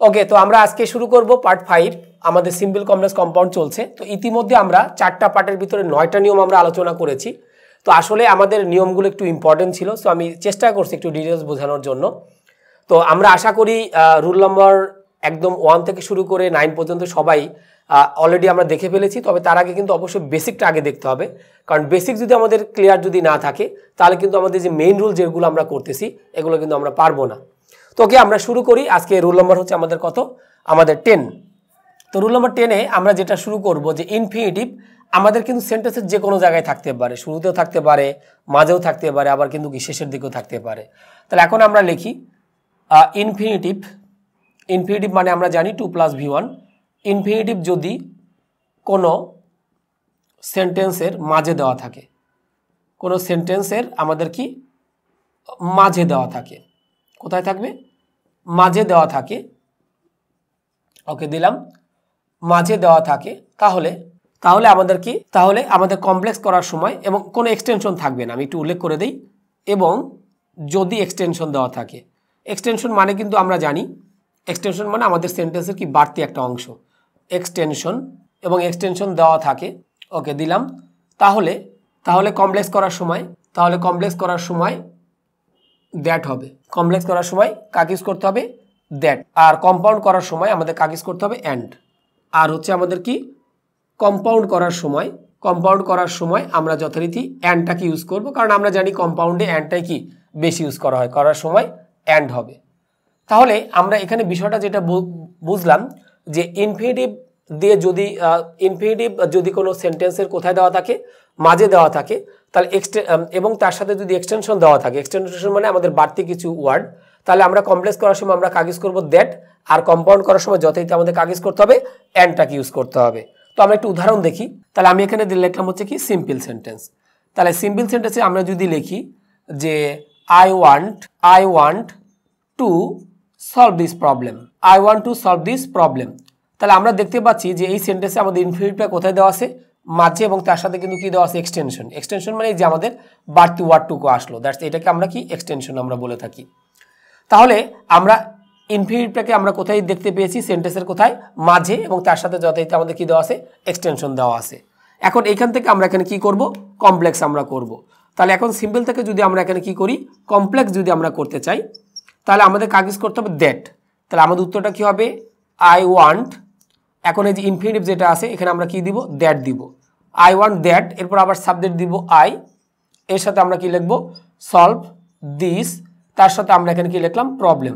ওকে, তো আমরা আজকে শুরু করব পার্ট 5। আমাদের সিম্পল কমপ্লেক্স কম্পাউন্ড চলছে। তো ইতিমধ্যে আমরা 4টা পার্টের ভিতরে 9টা নিয়ম আমরা আলোচনা করেছি। তো আসলে আমাদের নিয়মগুলো একটু ইম্পর্টেন্ট ছিল, সো আমি চেষ্টা করছি একটু ডিটেলস বোঝানোর জন্য। তো আমরা আশা করি রুল নাম্বার একদম 1 থেকে শুরু করে 9 পর্যন্ত সবাই অলরেডি আমরা দেখে ফেলেছি। তবে তার আগে কিন্তু অবশ্যই বেসিকটা আগে দেখতে হবে, কারণ বেসিক যদি আমাদের ক্লিয়ার যদি না থাকে তাহলে কিন্তু আমাদের যে মেইন রুল যেগুলো আমরা করতেছি এগুলো কিন্তু আমরা পারবো না। তো ওকে, আমরা শুরু করি। আজকে রুল নাম্বার হচ্ছে আমাদের কত? আমাদের 10। তো রুল নাম্বার 10-এ আমরা যেটা শুরু করব যে ইনফিনিটিভ আমাদের কিন্তু সেন্টেন্সের যে কোনো জায়গায় থাকতে পারে, শুরুতেও থাকতে পারে, মাঝেও থাকতে পারে, আবার কিন্তু কি শেষের দিকেও থাকতে পারে। তাহলে এখন আমরা লিখি ইনফিনিটিভ। ইনফিনিটিভ মানে আমরা জানি 2 + v1। ইনফিনিটিভ যদি কোনো সেন্টেন্সের মাঝে দেওয়া থাকে, কোনো সেন্টেন্সের আমাদের কি মাঝে দেওয়া থাকে, কোথায় থাকবে? মাঝে দেওয়া থাকে। ওকে, দিলাম মাঝে দেওয়া থাকে। তাহলে আমাদের কি? তাহলে আমাদের কমপ্লেক্স করার সময় এবং কোনো এক্সটেনশন থাকবে না, আমি একটু উল্লেখ করে দিই। এবং যদি এক্সটেনশন দেওয়া থাকে, এক্সটেনশন মানে কিন্তু আমরা জানি এক্সটেনশন মানে আমাদের সেন্টেন্সের কি বাড়তি একটা অংশ, এক্সটেনশন। এবং এক্সটেনশন দেওয়া থাকে। ওকে, দিলাম। তাহলে কমপ্লেক্স করার সময় দ্যাট হবে। কমপ্লেক্স করার সময় কাকে ইউজ করতে হবে? দ্যাট। আর কম্পাউন্ড করার সময় আমাদের কাকে ইউজ করতে হবে? অ্যান্ড। আর হচ্ছে আমাদের কি কম্পাউন্ড করার সময় আমরা যথারীতি অ্যান্ডটাকে ইউজ করব, কারণ আমরা জানি কম্পাউন্ডে অ্যান্ডটাই কি বেশি ইউজ করা হয়, করার সময় অ্যান্ড হবে। তাহলে আমরা এখানে বিষয়টা যেটা বুঝলাম যে ইনফিনিটিভ যদি কোনো সেন্টেন্সের কোথায় দেওয়া থাকে? মাঝে দেওয়া থাকে, তাহলে এবং তার সাথে যদি এক্সটেনশন দেওয়া থাকে, এক্সটেনশন মানে আমাদের বাড়তি কিছু ওয়ার্ড, তাহলে আমরা কমপ্লেক্স করার সময় আমরা কাগজ করব দ্যাট। আর কম্পাউন্ড করার সময় যথারীতি আমাদের কাগজ করতে হবে অ্যান্ডটাকে ইউজ করতে হবে। তো আমরা একটু উদাহরণ দেখি। তাহলে আমি এখানে লিখলাম হচ্ছে কি সিম্পল সেন্টেন্স। তাহলে সিম্পল সেন্টেন্সে আমরা যদি লিখি যে I want to solve this problem. তাহলে আমরা দেখতে পাচ্ছি যে এই সেন্টেন্সে আমাদের ইনফিনিটিভটা কোথায় দেওয়া আছে? মাঝে, এবং তার সাথে কিন্তু কি দেওয়া আছে? এক্সটেনশন মানে যে আমাদের বাড়তি ওয়ার্ডটুকু আসলো, দ্যাটস এটাকে আমরা কি এক্সটেনশন আমরা বলে থাকি। তাহলে আমরা ইনফিনিটিভটাকে আমরা কোথায় দেখতে পেয়েছি? সেন্টেন্সের কোথায়? মাঝে, এবং তার সাথে যথারীতি আমাদের কি দেওয়া আছে? এক্সটেনশন দেওয়া আছে। এখন এইখান থেকে আমরা এখানে কি করব? কমপ্লেক্স আমরা করব। তাহলে এখন সিম্পল থেকে যদি আমরা এখানে কি করি? কমপ্লেক্স যদি আমরা করতে চাই তাহলে আমাদের কাগজ করতে হবে দ্যাট। তাহলে আমাদের উত্তরটা কি হবে? I want. এখন এই যে ইনফিনিটিভ যেটা আছে এখানে আমরা কি দিব? দ্যাট দিব। আই ওয়ান্ট দ্যাট, এরপর আবার সাবজেক্ট দিব আই, এর সাথে আমরা কি লিখব? সলভ দিস, তার সাথে আমরা এখানে কি লিখলাম? প্রবলেম।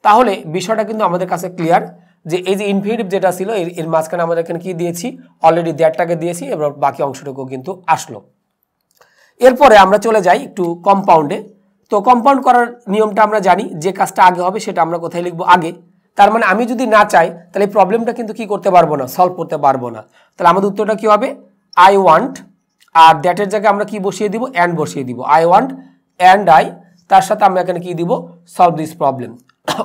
তাহলে বিষয়টা কিন্তু আমাদের কাছে ক্লিয়ার যে এই যে ইনফিনিটিভ যেটা ছিল এর মাঝখানে আমরা এখানে কি দিয়েছি? অলরেডি দ্যাটটাকে দিয়েছি, এবার বাকি অংশটুকু কিন্তু আসলো। এরপরে আমরা চলে যাই একটু কম্পাউন্ডে। তো কম্পাউন্ড করার নিয়মটা আমরা জানি, যে কাজটা আগে হবে সেটা আমরা কোথায় লিখবো? আগে। তার মানে আমি যদি না চাই তাহলে এই প্রবলেমটা কিন্তু কি করতে পারবো না? সলভ করতে পারবো না। তাহলে আমাদের উত্তরটা কি হবে? আই ওয়ান্ট, আর দ্যাটের জায়গায় আমরা কি বসিয়ে দিব? অ্যান্ড বসিয়ে দিব। আই ওয়ান্ট অ্যান্ড আই, তার সাথে আমরা এখানে কি দিব? Solve this problem.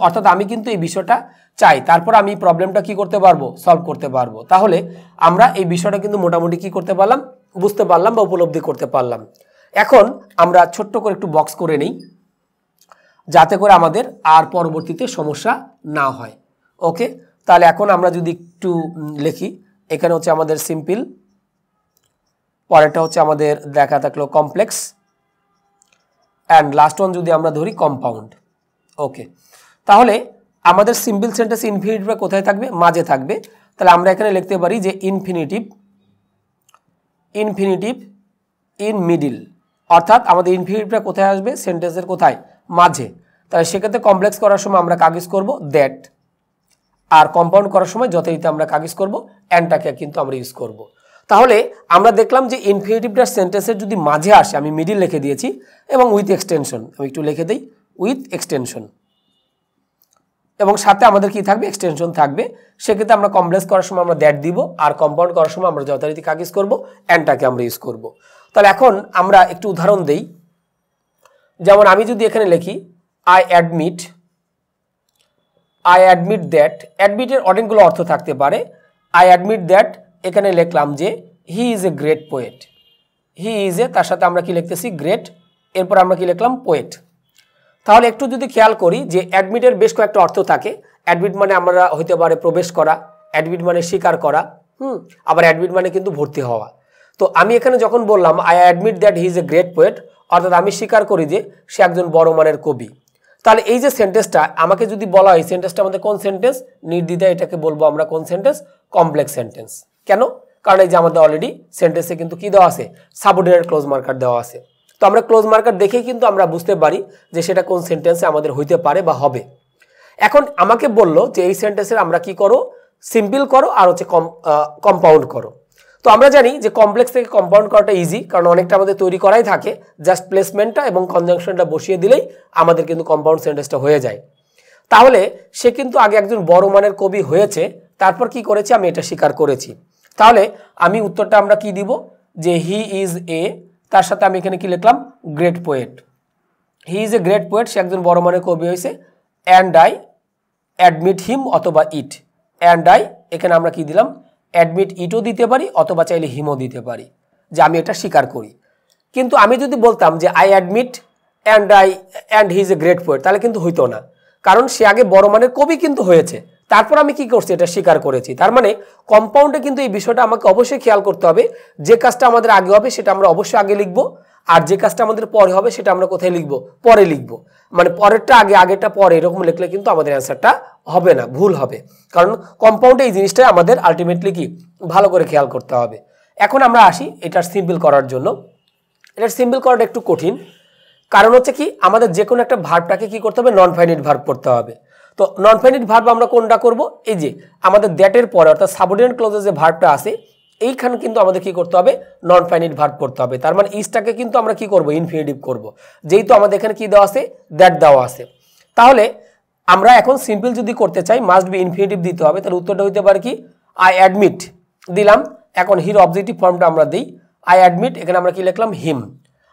অর্থাৎ আমি কিন্তু এই বিষয়টা চাই, তারপর আমি এই প্রবলেমটা কি করতে পারবো? সলভ করতে পারবো। তাহলে আমরা এই বিষয়টা কিন্তু মোটামুটি কি করতে পারলাম? বুঝতে পারলাম বা উপলব্ধি করতে পারলাম। এখন আমরা ছোট্ট করে একটু বক্স করে নিই, যাতে করে আমাদের আর পরবর্তীতে সমস্যা না হয়। ওকে, তাহলে এখন আমরা যদি একটু লিখি, এখানে হচ্ছে আমাদের সিম্পল, পরেরটা হচ্ছে আমাদের দেখা থাকলো কমপ্লেক্স, অ্যান্ড লাস্ট ওয়ান যদি আমরা ধরি কম্পাউন্ড। ওকে, তাহলে আমাদের সিম্পল সেন্টেন্স ইনফিনিটিভটা কোথায় থাকবে? মাঝে থাকবে। তাহলে আমরা এখানে লিখতে পারি যে ইনফিনিটিভ ইন মিডিল, অর্থাৎ আমাদের ইনফিনিটিভটা কোথায় আসবে? সেন্টেন্সের কোথায়? মাঝে। তাহলে সেক্ষেত্রে কমপ্লেক্স করার সময় আমরা কাগজ করব দ্যাট, আর কম্পাউন্ড করার সময় যথারীতি আমরা কাগজ করব অ্যান্ডটাকে কিন্তু আমরা ইউজ করব। তাহলে আমরা দেখলাম যে ইনফিনিটিভটা সেন্টেন্সের যদি মাঝে আসে, আমি মিডিল লিখে দিয়েছি, এবং উইথ এক্সটেনশন, আমি একটু লিখে দিই উইথ এক্সটেনশন, এবং সাথে আমাদের কি থাকবে? এক্সটেনশন থাকবে। সেক্ষেত্রে আমরা কমপ্লেক্স করার সময় আমরা দ্যাট দিব, আর কম্পাউন্ড করার সময় আমরা যথারীতি কাগজ করব অ্যান্ডটাকে আমরা ইউজ করব। তাহলে এখন আমরা একটু উদাহরণ দেই। যেমন আমি যদি এখানে লিখি আই অ্যাডমিট দ্যাট, অ্যাডমিটের অনেকগুলো অর্থ থাকতে পারে। আই অ্যাডমিট দ্যাট, এখানে লিখলাম যে হি is a great poet. He is এ, তার সাথে আমরা কি লিখতেছি? গ্রেট, এরপর আমরা কি লিখলাম? পোয়েট। তাহলে একটু যদি খেয়াল করি যে অ্যাডমিটের বেশ কয়েকটা অর্থ থাকে, অ্যাডমিট মানে আমরা হইতে পারে প্রবেশ করা, অ্যাডমিট মানে স্বীকার করা, আবার অ্যাডমিট মানে কিন্তু ভর্তি হওয়া। তো আমি এখানে যখন বললাম I admit that he is a great poet, অর্থাৎ আমি স্বীকার করি যে সে একজন বড় মানের কবি। তাহলে এই যে সেন্টেন্সটা আমাকে যদি বলা হয় সেন্টেন্সটা আমাদের কোন সেন্টেন্স, নির্দ্বিধায় এটাকে বলবো আমরা কোন সেন্টেন্স, কমপ্লেক্স সেন্টেন্স। কেন? কারণ এই যে আমাদের অলরেডি সেন্টেন্সে কিন্তু কি দেওয়া আছে, সাবঅর্ডিনেট ক্লোজ মার্কার দেওয়া আছে। তো আমরা ক্লোজ মার্কার দেখেই কিন্তু আমরা বুঝতে পারি যে সেটা কোন সেন্টেন্সে আমাদের হইতে পারে বা হবে। এখন আমাকে বললো যে এই সেন্টেন্সের আমরা কি করো, সিম্পল করো আর হচ্ছে কম্পাউন্ড করো। তো আমরা জানি যে কমপ্লেক্স থেকে কম্পাউন্ড করাটা ইজি, কারণ অনেকটা আমাদের তৈরি করাই থাকে, জাস্ট প্লেসমেন্টটা এবং কনজাংশনটা বসিয়ে দিলেই আমাদের কিন্তু কম্পাউন্ড সেন্টেন্সটা হয়ে যায়। তাহলে সে কিন্তু আগে একজন বড় মানের কবি হয়েছে, তারপর কি করেছে, আমি এটা স্বীকার করেছি। তাহলে আমি উত্তরটা আমরা কি দিব, যে হি ইজ এ, তার সাথে আমি এখানে কি লিখলাম, great poet. He is a great poet, সে একজন বড় মানের কবি হয়েছে। অ্যান্ড আই অ্যাডমিট হিম অথবা ইট, অ্যান্ড আই এখানে আমরা কি দিলাম, অ্যাডমিট ইটও দিতে পারি অথবা চাইলে হিমও দিতে পারি, যে আমি এটা স্বীকার করি। কিন্তু আমি যদি বলতাম যে I admit and he is a great poet, তাহলে কিন্তু হইতো না, কারণ সে আগে বড় মানের কবি কিন্তু হয়েছে, তারপর আমি কি করছি, এটা স্বীকার করেছি। তার মানে কম্পাউন্ডে কিন্তু এই বিষয়টা আমাকে অবশ্যই খেয়াল করতে হবে, যে কাজটা আমাদের আগে হবে সেটা আমরা অবশ্যই আগে লিখব, আর যে কাজটা আমাদের পরে হবে সেটা আমরা কোথায় লিখব, পরে লিখব। মানে পরেরটা আগে, আগেরটা পরে, এরকম লিখলে কিন্তু আমাদের অ্যান্সারটা হবে না, ভুল হবে। কারণ কম্পাউন্ডে এই জিনিসটা আমাদের আলটিমেটলি কি ভালো করে খেয়াল করতে হবে। এখন আমরা আসি এটার সিম্পল করার জন্য। এটার সিম্পল করাটা একটু কঠিন, কারণ হচ্ছে কি, আমাদের যে কোনো একটা ভার্বটাকে কি করতে হবে, নন ফাইনাইট ভার্ব করতে হবে। তো নন ফাইনাইট ভার্ব আমরা কোনটা করব, এই যে আমাদের দ্যাটের পরে অর্থাৎ সাবঅর্ডিনেট ক্লজে যে ভার্বটা আছে এইখানে কিন্তু আমাদের কি করতে হবে, নন ফাইনাইট ভার্ব করতে হবে। তার মানে ইজটাকে কিন্তু আমরা কি করব, ইনফিনিটিভ করব, যেহেতু আমাদের এখানে কি দেওয়া আছে, দ্যাট দেওয়া আছে। তাহলে আমরা এখন সিম্পল যদি করতে চাই মাস্ট বি ইনফিনিটিভ দিতে হবে। তাহলে উত্তরটা হইতে পারে কি, আই অ্যাডমিট দিলাম। এখন হির অবজেক্টিভ ফর্মটা আমরা দিই, আই অ্যাডমিট, এখানে আমরা কি লিখলাম, হিম।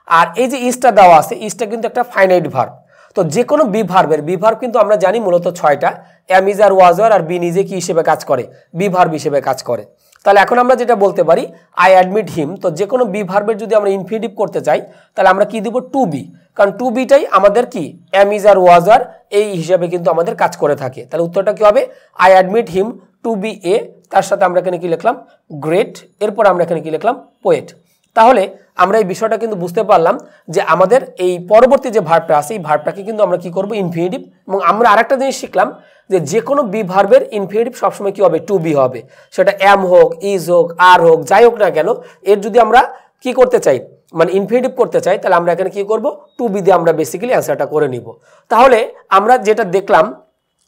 আর এই যে ইজটা দেওয়া আছে, ইজটা কিন্তু একটা ফাইনাইট ভার্ব। তো যে কোনো বি ভার্বের, বি ভার্ব কিন্তু আমরা জানি মূলত 6টা, অ্যাম, is, R, was, R B নিজে কি হিসেবে কাজ করে, বি ভার্ব হিসেবে কাজ করে। তাহলে এখন আমরা যেটা বলতে পারি আই অ্যাডমিট হিম, তো যে কোনো বি ভার্বের যদি আমরা ইনফিনিটিভ করতে চাই তাহলে আমরা কি দিব, টু বি, কারণ টু বিটাই আমাদের কি অ্যাম, ইজ, আর, ওয়াজ, আর এই হিসাবে কিন্তু আমাদের কাজ করে থাকে। তাহলে উত্তরটা কি হবে, I admit him to be a, তার সাথে আমরা এখানে কি লিখলাম, গ্রেট, এরপর আমরা এখানে কি লিখলাম, পোয়েট। তাহলে আমরা এই বিষয়টা কিন্তু বুঝতে পারলাম যে আমাদের এই পরবর্তী যে ভার্বটা আছে এই ভার্বটাকে কিন্তু আমরা কি করব, ইনফিনিটিভ। এবং আমরা আরেকটা জিনিস শিখলাম যে কোনো বি ভার্বের ইনফিনিটিভ সবসময় কি হবে, টু বি হবে। সেটা অ্যাম হোক, ইজ হোক, আর হোক, যাই হোক না কেন, এর যদি আমরা কি করতে চাই, মানে ইনফিনিটিভ করতে চাই, তাহলে আমরা এখানে কি করব, টু বি দিয়ে আমরা বেসিক্যালি অ্যান্সারটা করে নিব। তাহলে আমরা যেটা দেখলাম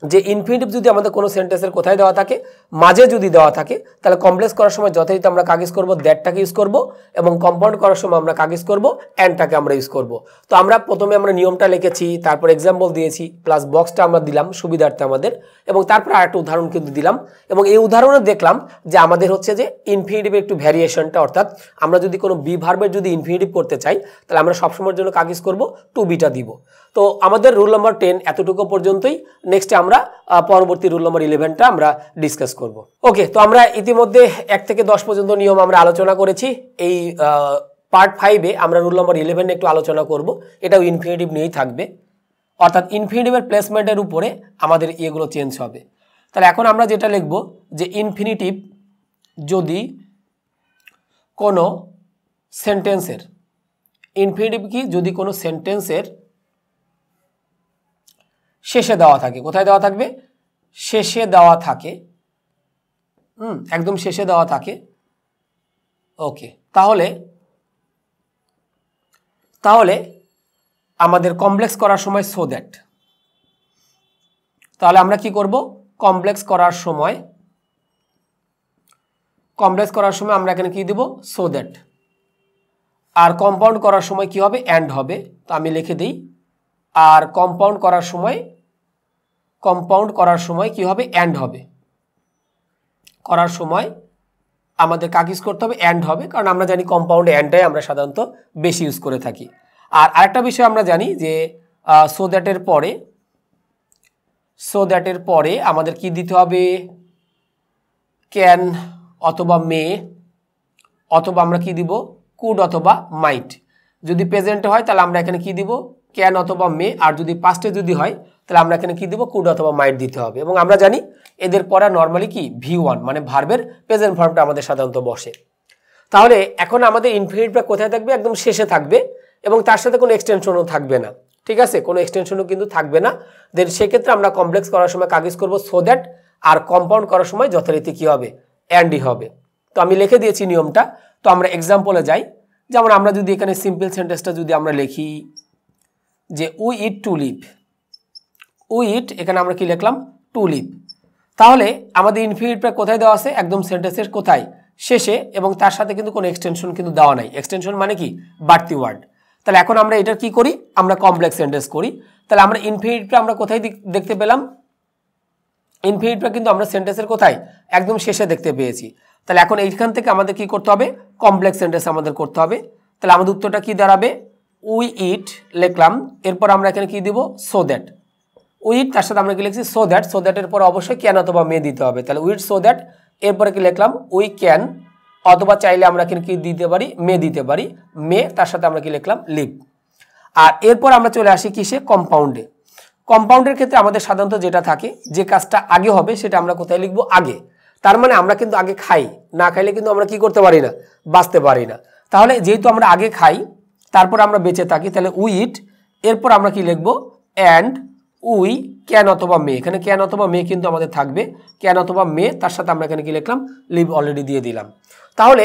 যে ইনফিনিটিভ যদি আমাদের কোনো সেন্টেন্সের কোথায় দেওয়া থাকে, মাঝে যদি দেওয়া থাকে, তাহলে কমপ্লেক্স করার সময় যথারীতি আমরা কাজ করব, দ্যাটটাকে ইউজ করব, এবং কম্পাউন্ড করার সময় আমরা কাজ করব, অ্যান্ডটাকে আমরা ইউজ করব। তো আমরা প্রথমে আমরা নিয়মটা লিখেছি, তারপর এক্সাম্পল দিয়েছি, প্লাস বক্সটা আমরা দিলাম সুবিধার্থে আমাদের, এবং তারপর আরেকটা উদাহরণ কিন্তু দিলাম। এবং এই উদাহরণে দেখলাম যে আমাদের হচ্ছে যে ইনফিনিটিভের একটু ভ্যারিয়েশনটা, অর্থাৎ আমরা যদি কোনো বি ভার্বের যদি ইনফিনিটিভ করতে চাই তাহলে আমরা সবসময়ের জন্য কাজ করব, টু বিটা দিব। তো আমাদের রুল নাম্বার 10 এতটুকু পর্যন্তই। নেক্সটে আমরা পরবর্তী রুল নাম্বার 11টা আমরা ডিসকাস করব। ওকে, তো আমরা ইতিমধ্যে 1 থেকে 10 পর্যন্ত নিয়ম আমরা আলোচনা করেছি। এই পার্ট 5-এ আমরা রুল নাম্বার 11 একটু আলোচনা করব, এটাও ইনফিনিটিভ নিয়েই থাকবে, অর্থাৎ ইনফিনিটিভের প্লেসমেন্টের উপরে আমাদের এগুলো চেঞ্জ হবে। তাহলে এখন আমরা যেটা লিখব যে ইনফিনিটিভ যদি কোনো সেন্টেন্সের, ইনফিনিটিভ কি, যদি কোনো সেন্টেন্সের শেষে দেওয়া থাকে, কোথায় দেওয়া থাকবে, শেষে দেওয়া থাকে, একদম শেষে দেওয়া থাকে। ওকে, তাহলে আমাদের কমপ্লেক্স করার সময় সো দ্যাট, তাহলে আমরা কি করব, কমপ্লেক্স করার সময় আমরা এখানে কি দিব, সো দ্যাট। আর কম্পাউন্ড করার সময় কি হবে, অ্যান্ড হবে। তো আমি লিখে দিই, আর কম্পাউন্ড করার সময় কি হবে, অ্যান্ড হবে। করার সময় আমাদের কাজ করতে হবে, অ্যান্ড হবে, কারণ আমরা জানি কম্পাউন্ড অ্যান্ডটাই আমরা সাধারণত বেশি ইউজ করে থাকি। আর আরেকটা বিষয় আমরা জানি যে সো দ্যাটের পরে আমাদের কি দিতে হবে, ক্যান অথবা মে, অথবা আমরা কি দিব, কুড অথবা মাইট। যদি প্রেজেন্ট হয় তাহলে আমরা এখানে কি দিব, ক্যান অথবা মে, আর যদি পাস্টে যদি হয় তাহলে আমরা এখানে কি দিব, কুড অথবা মাইট দিতে হবে। এবং আমরা জানি এদের পড়া নর্মালি কি V1 মানে ভার্বের প্রেজেন্ট ফর্মটা আমাদের সাধারণত বসে। তাহলে এখন আমাদের ইনফিনিটিভটা কোথায় থাকবে, একদম শেষে থাকবে এবং তার সাথে কোনো এক্সটেনশনও থাকবে না, ঠিক আছে, কোনো এক্সটেনশনও কিন্তু থাকবে না। দেন সেক্ষেত্রে আমরা কমপ্লেক্স করার সময় কাগজ করব সো দ্যাট, আর কম্পাউন্ড করার সময় যথারীতি কি হবে, অ্যান্ডই হবে। তো আমি লিখে দিয়েছি নিয়মটা। তো আমরা এক্সাম্পলে যাই। যেমন আমরা যদি এখানে সিম্পল সেন্টেন্সটা যদি আমরা লিখি যে we eat to live, we eat, এখানে আমরা কি লিখলাম, টু লিভ। তাহলে আমাদের ইনফিনিটিভটা কোথায় দেওয়া আছে, একদম সেন্টেন্সের কোথায়, শেষে, এবং তার সাথে কিন্তু কোনো এক্সটেনশন কিন্তু দেওয়া নাই। এক্সটেনশন মানে কি, বাড়তি ওয়ার্ড। তাহলে এখন আমরা এটার কি করি, আমরা কমপ্লেক্স সেন্টেন্স করি। তাহলে আমরা ইনফিনিটিভটা আমরা কোথায় দেখতে পেলাম, ইনফিনিটিভটা কিন্তু আমরা সেন্টেন্সের কোথায়, একদম শেষে দেখতে পেয়েছি। তাহলে এখন এইখান থেকে আমাদের কি করতে হবে, কমপ্লেক্স সেন্টেন্স আমাদের করতে হবে। তাহলে আমাদের উত্তরটা কি দাঁড়াবে, উই ইট লিখলাম, এরপর আমরা এখানে কি দিব, সো দ্যাট। উই ইট তার সাথে আমরা কি লিখছি, সো দ্যাট। সো দ্যাটের পর অবশ্যই ক্যান অথবা মে দিতে হবে। তাহলে উই ইট সো দ্যাট, এরপরে কি লিখলাম, উই ক্যান, অথবা চাইলে আমরা এখানে কি দিতে পারি, মে দিতে পারি, মে তার সাথে আমরা কি লিখলাম, লিভ। আর এরপর আমরা চলে আসি কিসে, কম্পাউন্ডে। কম্পাউন্ডের ক্ষেত্রে আমাদের সাধারণত যেটা থাকে, যে কাজটা আগে হবে সেটা আমরা কোথায় লিখবো, আগে। তার মানে আমরা কিন্তু আগে খাই, না খাইলে কিন্তু আমরা কি করতে পারি না, বাঁচতে পারি না। তাহলে যেহেতু আমরা আগে খাই তারপর আমরা বেঁচে থাকি, তাহলে উই ইট, এরপর আমরা কি লিখবো, অ্যান্ড উই ক্যান অথবা মে। এখানে ক্যান অথবা মে কিন্তু আমাদের থাকবে, ক্যান অথবা মে তার সাথে আমরা এখানে কি লিখলাম, লিভ অলরেডি দিয়ে দিলাম। তাহলে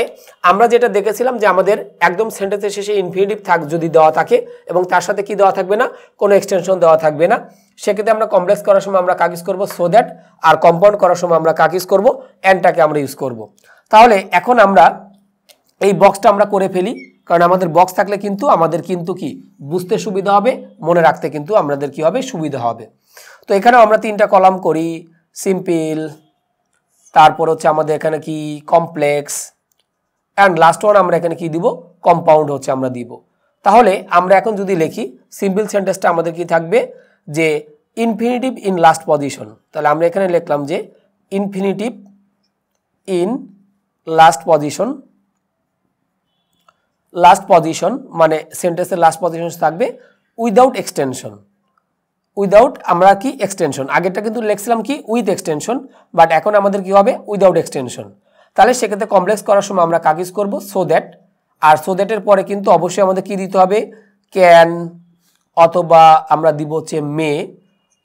আমরা যেটা দেখেছিলাম যে আমাদের একদম সেন্টেন্সের শেষে ইনফিনিটিভ যদি দেওয়া থাকে এবং তার সাথে কি দেওয়া থাকবে না, কোনো এক্সটেনশন দেওয়া থাকবে না, সেক্ষেত্রে আমরা কমপ্লেক্স করার সময় আমরা কাজ করব সো দ্যাট, আর কম্পাউন্ড করার সময় আমরা কাজ করব অ্যান্ডটাকে আমরা ইউজ করব। তাহলে এখন আমরা এই বক্সটা আমরা করে ফেলি, কারণ আমাদের বক্স থাকলে কিন্তু আমাদের কিন্তু কি বুঝতে সুবিধা হবে, মনে রাখতে কিন্তু আমাদের কি হবে, সুবিধা হবে। তো এখানেও আমরা তিনটা কলাম করি, সিম্পল, তারপর হচ্ছে আমাদের এখানে কি কমপ্লেক্স, অ্যান্ড লাস্ট ওয়ান আমরা এখানে কি দিব, কম্পাউন্ড হচ্ছে আমরা দিব। তাহলে আমরা এখন যদি লিখি সিম্পল সেন্টেন্সটা আমাদের কি থাকবে, যে ইনফিনিটিভ ইন লাস্ট পজিশন। তাহলে আমরা এখানে লিখলাম যে infinitive in last position, last position মানে সেন্টেন্সের লাস্ট পজিশন থাকবে উইদাউট এক্সটেনশন। উইদাউট আমরা কি এক্সটেনশন, আগেরটা কিন্তু লিখছিলাম কি উইথ এক্সটেনশন, বাট এখন আমাদের কি হবে, উইদাউট এক্সটেনশন। তাহলে সেক্ষেত্রে কমপ্লেক্স করার সময় আমরা কাগজ করব সো দ্যাট, আর সো দ্যাটের পরে কিন্তু অবশ্যই আমাদের কি দিতে হবে, ক্যান, অথবা আমরা দিব হচ্ছে মে,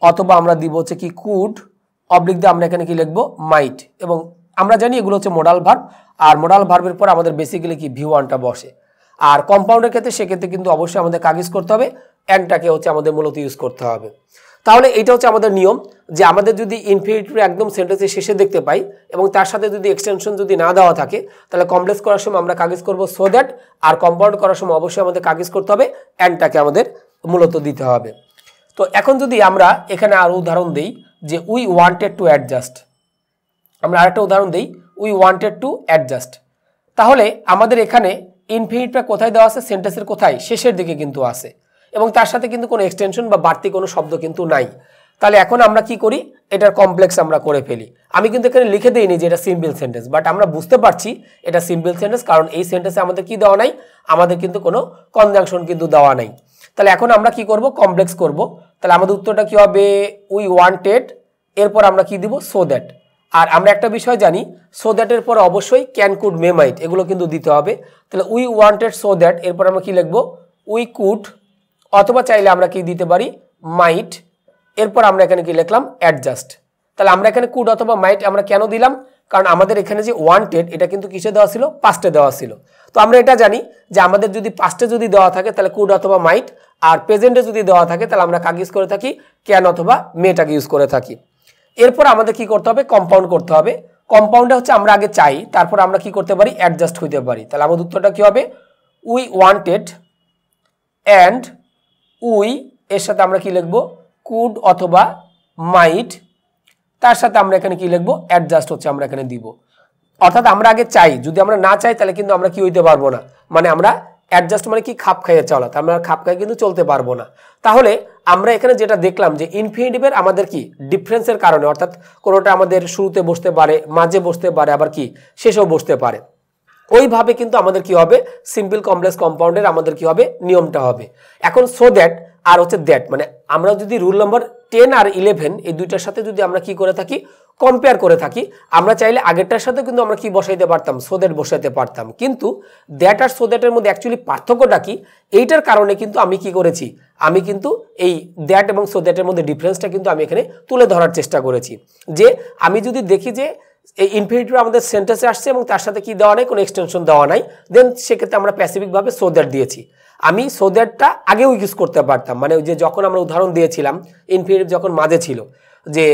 অথবা আমরা দিব হচ্ছে কি কুড, অবলিক দিয়ে আমরা এখানে কি লিখবো, মাইট। এবং আমরা জানি এগুলো হচ্ছে মোডাল ভার্ব, আর মোডাল ভার্বের পর আমাদের বেসিক্যালি কি V1টা বসে। আর কম্পাউন্ডের ক্ষেত্রে সেক্ষেত্রে কিন্তু অবশ্যই আমাদের কাগজ করতে হবে, অ্যান্ডটাকে হচ্ছে আমাদের মূলত ইউজ করতে হবে। তাহলে এটা হচ্ছে আমাদের নিয়ম, যে আমাদের যদি ইনফিনিটিভ একদম সেন্টেন্সের শেষে দেখতে পাই এবং তার সাথে যদি এক্সটেনশন যদি না দেওয়া থাকে, তাহলে কমপ্লেক্স করার সময় আমরা কাগজ করব সো দ্যাট, আর কম্পাউন্ড করার সময় অবশ্যই আমাদের কাগজ করতে হবে, অ্যান্ডটাকে আমাদের মূলত দিতে হবে। তো এখন যদি আমরা এখানে আরও উদাহরণ দিই, যে উই ওয়ান্টেড টু অ্যাডজাস্ট, আমরা আরেকটা উদাহরণ দিই, উই ওয়ান্টেড টু অ্যাডজাস্ট। তাহলে আমাদের এখানে ইনফিনিটিভটা কোথায় দেওয়া আছে, সেন্টেন্সের কোথায়, শেষের দিকে কিন্তু আছে, এবং তার সাথে কিন্তু কোনো এক্সটেনশন বা বাড়তি কোনো শব্দ কিন্তু নাই। তাহলে এখন আমরা কি করি, এটার কমপ্লেক্স আমরা করে ফেলি। আমি কিন্তু এখানে লিখে দিইনি যে এটা সিম্পল সেন্টেন্স, বাট আমরা বুঝতে পারছি এটা সিম্পল সেন্টেন্স, কারণ এই সেন্টেন্সে আমাদের কি দেওয়া নাই, আমাদের কিন্তু কোনো কনজাংশন কিন্তু দেওয়া নাই। তাহলে এখন আমরা কি করব, কমপ্লেক্স করব। তাহলে আমাদের উত্তরটা কি হবে, উই ওয়ান্টেড, এরপর আমরা কি দিব, সো দ্যাট। আর আমরা একটা বিষয় জানি, সো দ্যাটের পর অবশ্যই ক্যান, কুড, মে, মাইট এগুলো কিন্তু দিতে হবে। তাহলে উই ওয়ান্টেড সো দ্যাট, এরপর আমরা কি লিখবো, উই কুড, অথবা চাইলে আমরা কি দিতে পারি, মাইট, এরপর আমরা এখানে কি লিখলাম, অ্যাডজাস্ট। তাহলে আমরা এখানে কুড অথবা মাইট আমরা কেন দিলাম, কারণ আমাদের এখানে যে ওয়ান্টেড এটা কিন্তু কিসে দেওয়া ছিল, পাস্টে দেওয়া ছিল। তো আমরা এটা জানি যে আমাদের যদি পাস্টে যদি দেওয়া থাকে তাহলে কুড অথবা মাইট, আর প্রেজেন্টে যদি দেওয়া থাকে তাহলে আমরা কাজ করে থাকি ক্যান অথবা মেটাকে ইউজ করে থাকি। এরপর আমাদের কি করতে হবে, কম্পাউন্ড করতে হবে। কম্পাউন্ডে হচ্ছে আমরা আগে চাই, তারপর আমরা কি করতে পারি, অ্যাডজাস্ট হইতে পারি। তাহলে আমাদের উত্তরটা কি হবে, উই ওয়ান্টেড অ্যান্ড উই, এর সাথে আমরা কি লিখবো, কুড অথবা মাইট, তার সাথে আমরা এখানে কি লিখবো, অ্যাডজাস্ট হচ্ছে আমরা এখানে দিব। অর্থাৎ আমরা আগে চাই, যদি আমরা না চাই তাহলে কিন্তু আমরা কি হইতে পারবো না, মানে আমরা অ্যাডজাস্ট মানে কি খাপ খাইয়ে চলা, আমরা খাপ খাইয়ে কিন্তু চলতে পারবো না। তাহলে আমরা এখানে যেটা দেখলাম যে ইনফিনিটিভের আমাদের কি ডিফারেন্সের কারণে, অর্থাৎ কোনোটা আমাদের শুরুতে বসতে পারে, মাঝে বসতে পারে, আবার কি শেষেও বসতে পারে, ওইভাবে কিন্তু আমাদের কি হবে, সিম্পল কমপ্লেক্স কম্পাউন্ডের আমাদের কি হবে, নিয়মটা হবে। এখন সো দ্যাট আর হচ্ছে দ্যাট, মানে আমরা যদি রুল নাম্বার 10 আর 11 এই দুইটার সাথে যদি আমরা কি করে থাকি, কম্পেয়ার করে থাকি, আমরা চাইলে আগেরটার সাথে কিন্তু আমরা কি বসাইতে পারতাম, সো দ্যাট বসাইতে পারতাম। কিন্তু দ্যাট আর সো দ্যাটের মধ্যে অ্যাকচুয়ালি পার্থক্যটা কি, এইটার কারণে কিন্তু আমি কি করেছি, আমি কিন্তু এই দ্যাট এবং সো দ্যাটের মধ্যে ডিফারেন্সটা কিন্তু আমি এখানে তুলে ধরার চেষ্টা করেছি। যে আমি যদি দেখি যে এই ইনফিনিটিভ আমাদের সেন্টেন্সে আসছে এবং তার সাথে কি দেওয়া নাই, কোনো এক্সটেনশন দেওয়া নাই, দেন সেক্ষেত্রে আমরা প্যাসিফিকভাবে সো দ্যাট দিয়েছি। আমি সো দ্যাটটা আগেও ইউজ করতে পারতাম, মানে ওই যে যখন আমরা উদাহরণ দিয়েছিলাম ইনফিনিটিভ যখন মাঝে ছিল, যে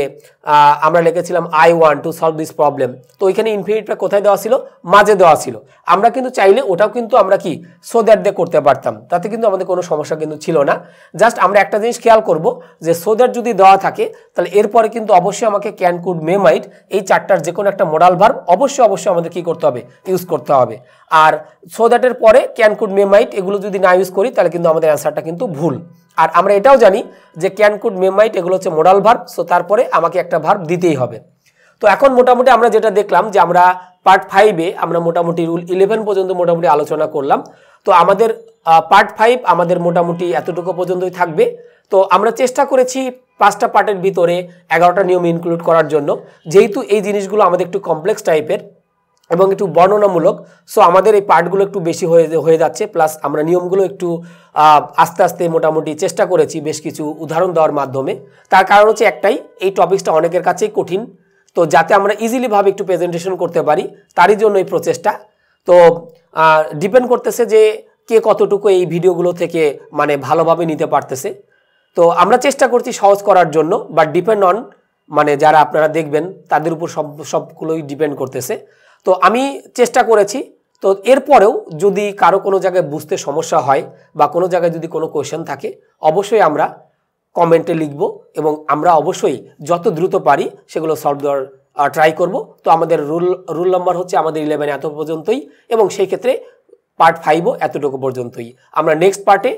আমরা লিখেছিলাম I want to solve this problem, তো ওইখানে ইনফিনিটিভটা কোথায় দেওয়া ছিল, মাঝে দেওয়া ছিল। আমরা কিন্তু চাইলে ওটাও কিন্তু আমরা কি সো দ্যাট দিয়ে করতে পারতাম, তাতে কিন্তু আমাদের কোনো সমস্যা কিন্তু ছিল না। জাস্ট আমরা একটা জিনিস খেয়াল করব যে সো দ্যাট যদি দেওয়া থাকে তাহলে এরপরে কিন্তু অবশ্যই আমাকে ক্যান, কুড, মে, মাইট এই চারটার যে কোনো একটা মোডাল ভার্ব অবশ্যই আমাদের কি করতে হবে, ইউজ করতে হবে। আর সো দ্যাটের পরে ক্যান, কুড, মে, মাইট এগুলো যদি না ইউজ করি তাহলে কিন্তু আমাদের অ্যান্সারটা কিন্তু ভুল। আর আমরা এটাও জানি যে ক্যান, কুড, মে, মাইট এগুলো হচ্ছে মোডাল ভার্ব, সো তারপরে আমাকে একটা ভার্ব দিতেই হবে। তো এখন মোটামুটি আমরা যেটা দেখলাম যে আমরা পার্ট 5-এ আমরা মোটামুটি রুল 11 পর্যন্ত মোটামুটি আলোচনা করলাম। তো আমাদের পার্ট 5 আমাদের মোটামুটি এতটুকু পর্যন্তই থাকবে। তো আমরা চেষ্টা করেছি 5টা পার্টের ভিতরে 11টা নিয়ম ইনক্লুড করার জন্য, যেহেতু এই জিনিসগুলো আমাদের একটু কমপ্লেক্স টাইপের এবং একটু বর্ণনামূলক, সো আমাদের এই পার্টগুলো একটু বেশি হয়ে যাচ্ছে। প্লাস আমরা নিয়মগুলো একটু আস্তে আস্তে মোটামুটি চেষ্টা করেছি বেশ কিছু উদাহরণ দেওয়ার মাধ্যমে। তার কারণ হচ্ছে একটাই, এই টপিকসটা অনেকের কাছেই কঠিন, তো যাতে আমরা ইজিলিভাবে একটু প্রেজেন্টেশন করতে পারি তারই জন্য এই প্রচেষ্টা। তো ডিপেন্ড করতেছে যে কে কতটুকু এই ভিডিওগুলো থেকে মানে ভালোভাবে নিতে পারতেছে। তো আমরা চেষ্টা করছি সহজ করার জন্য, বাট ডিপেন্ড অন মানে যারা আপনারা দেখবেন তাদের উপর সবগুলোই ডিপেন্ড করতেছে। তো আমি চেষ্টা করেছি। তো এরপরেও যদি কারো কোনো জায়গায় বুঝতে সমস্যা হয় বা কোনো জায়গায় যদি কোনো কোয়েশ্চেন থাকে অবশ্যই আমরা কমেন্টে লিখব এবং আমরা অবশ্যই যত দ্রুত পারি সেগুলো সলভ দেওয়ার ট্রাই করব। তো আমাদের রুল নাম্বার হচ্ছে আমাদের 11 এত পর্যন্তই, এবং সেই ক্ষেত্রে পার্ট 5ও এতটুকু পর্যন্তই। আমরা নেক্সট পার্টে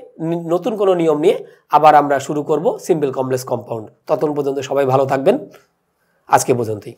নতুন কোনো নিয়ম নিয়ে আবার আমরা শুরু করব সিম্পল কমপ্লেক্স কম্পাউন্ড। ততক্ষণ পর্যন্ত সবাই ভালো থাকবেন, আজকে পর্যন্তই।